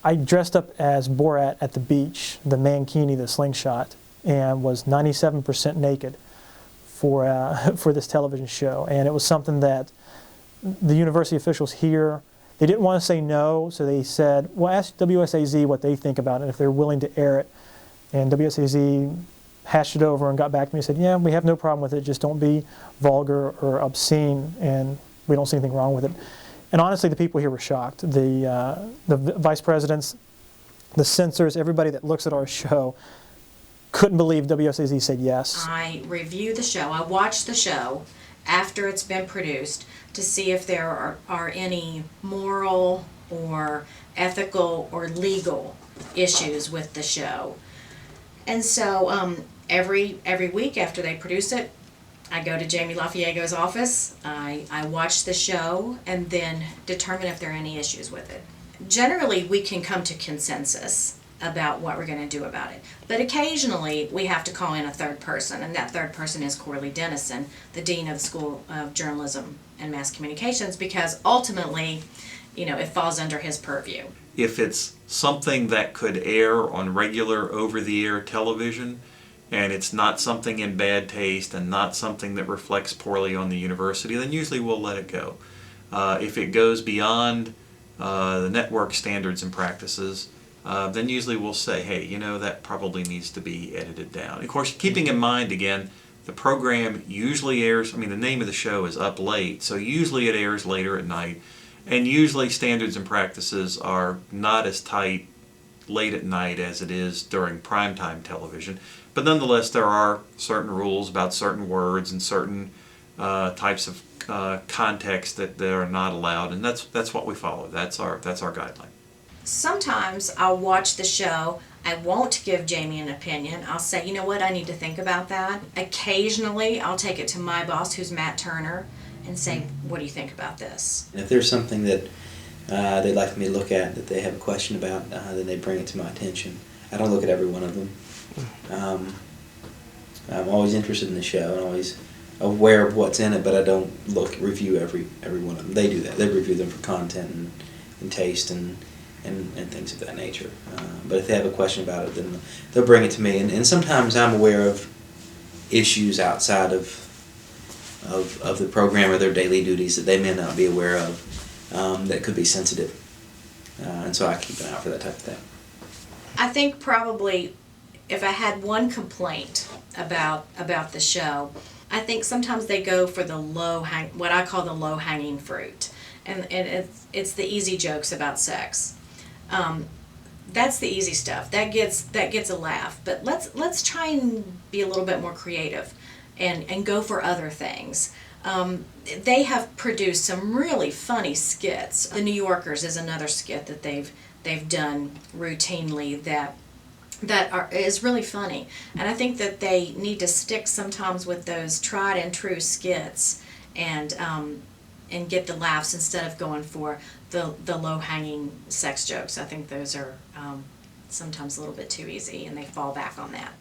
I dressed up as Borat at the beach, the mankini, the slingshot, and was 97% naked for this television show. And it was something that the university officials here, they didn't want to say no, so they said, well, ask WSAZ what they think about it and if they're willing to air it. And WSAZ hashed it over and got back to me and said, yeah, we have no problem with it, just don't be vulgar or obscene, and we don't see anything wrong with it. And honestly, the people here were shocked. The vice presidents, the censors, everybody that looks at our show couldn't believe WSAZ said yes. I review the show, I watch the show after it's been produced to see if there are any moral or ethical or legal issues with the show. And so every week after they produce it, I go to Jamie LaFiego's office, I watch the show, and then determine if there are any issues with it. Generally, we can come to consensus about what we're going to do about it. But occasionally, we have to call in a third person, and that third person is Corley Dennison, the Dean of the School of Journalism and Mass Communications, because ultimately, it falls under his purview. If it's something that could air on regular over-the-air television, and it's not something in bad taste and not something that reflects poorly on the university, then usually we'll let it go. If it goes beyond the network standards and practices, then usually we'll say, hey, that probably needs to be edited down. Of course, keeping in mind, again, the program usually airs, the name of the show is Up Late, so usually it airs later at night, and usually standards and practices are not as tight late at night as it is during primetime television. But nonetheless, there are certain rules about certain words and certain types of context that are not allowed, and that's what we follow. That's our guideline. Sometimes I'll watch the show. I won't give Jamie an opinion. I'll say, you know what, I need to think about that. Occasionally, I'll take it to my boss, who's Matt Turner, and say, what do you think about this? If there's something that they'd like me to look at, that they have a question about, then they bring it to my attention. I don't look at every one of them. I'm always interested in the show and always aware of what's in it, but I don't review every one of them. They do that. They review them for content and taste and things of that nature. But if they have a question about it, then they'll bring it to me. And sometimes I'm aware of issues outside of the program or their daily duties that they may not be aware of that could be sensitive. And so I keep an eye out for that type of thing. I think probably if I had one complaint about the show, I think sometimes they go for what I call the low-hanging fruit. And it's the easy jokes about sex. That's the easy stuff. That gets a laugh. But let's try and be a little bit more creative and go for other things. They have produced some really funny skits. The New Yorkers is another skit that they've done routinely that is really funny. And I think that they need to stick sometimes with those tried and true skits and get the laughs instead of going for the low-hanging sex jokes. I think those are sometimes a little bit too easy, and they fall back on that.